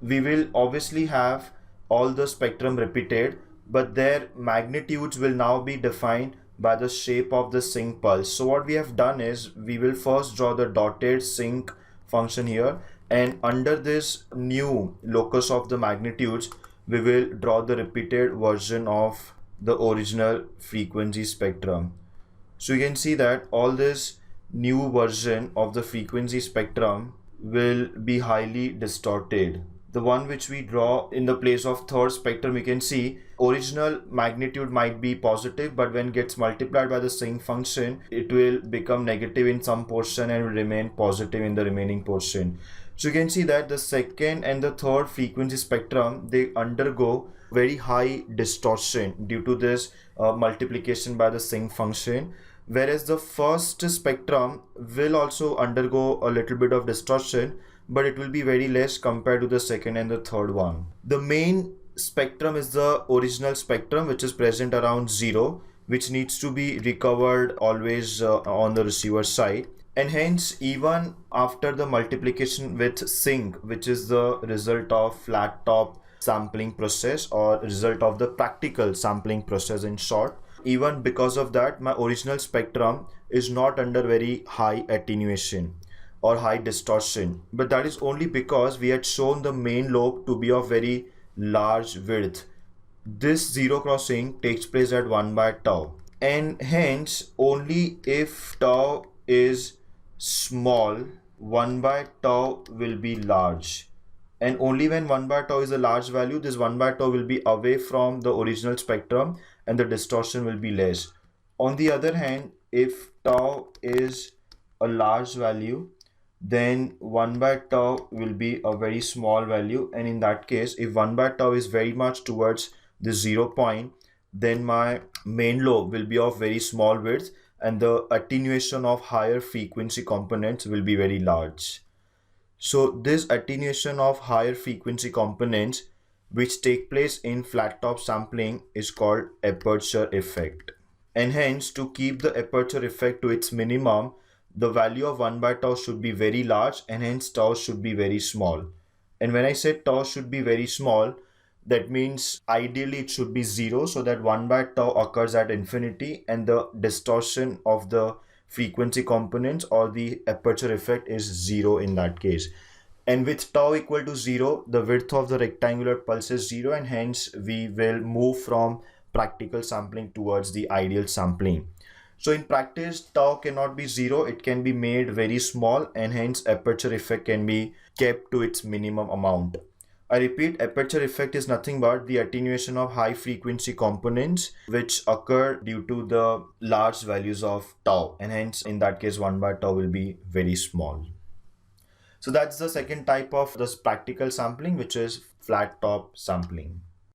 we will obviously have all the spectrum repeated, but their magnitudes will now be defined by the shape of the sinc pulse. So what we have done is we will first draw the dotted sinc function here, and under this new locus of the magnitudes we will draw the repeated version of the original frequency spectrum. So you can see that all this new version of the frequency spectrum will be highly distorted. The one which we draw in the place of third spectrum, you can see original magnitude might be positive, but when it gets multiplied by the sinc function, it will become negative in some portion and will remain positive in the remaining portion. So you can see that the second and the third frequency spectrum, they undergo very high distortion due to this multiplication by the sinc function, whereas the first spectrum will also undergo a little bit of distortion, but it will be very less compared to the second and the third one. The main spectrum is the original spectrum, which is present around 0, which needs to be recovered always on the receiver side. And hence, even after the multiplication with sinc, which is the result of flat top sampling process or result of the practical sampling process in short, even because of that, my original spectrum is not under very high attenuation or high distortion, but that is only because we had shown the main lobe to be of very large width. This zero crossing takes place at 1 by tau, and hence only if tau is small, 1 by tau will be large, and only when 1 by tau is a large value, this 1 by tau will be away from the original spectrum and the distortion will be less. On the other hand, if tau is a large value, then 1 by tau will be a very small value, and in that case, if 1 by tau is very much towards the 0 point, then my main lobe will be of very small width and the attenuation of higher frequency components will be very large. So this attenuation of higher frequency components which take place in flat top sampling is called aperture effect, and hence to keep the aperture effect to its minimum, the value of 1 by tau should be very large and hence tau should be very small. And when I said tau should be very small, that means ideally it should be 0, so that 1 by tau occurs at infinity and the distortion of the frequency components or the aperture effect is 0 in that case. And with tau equal to 0, the width of the rectangular pulse is 0, and hence we will move from practical sampling towards the ideal sampling. So in practice, tau cannot be 0, it can be made very small, and hence aperture effect can be kept to its minimum amount. I repeat, aperture effect is nothing but the attenuation of high frequency components which occur due to the large values of tau, and hence in that case 1 by tau will be very small. So that's the second type of this practical sampling, which is flat top sampling.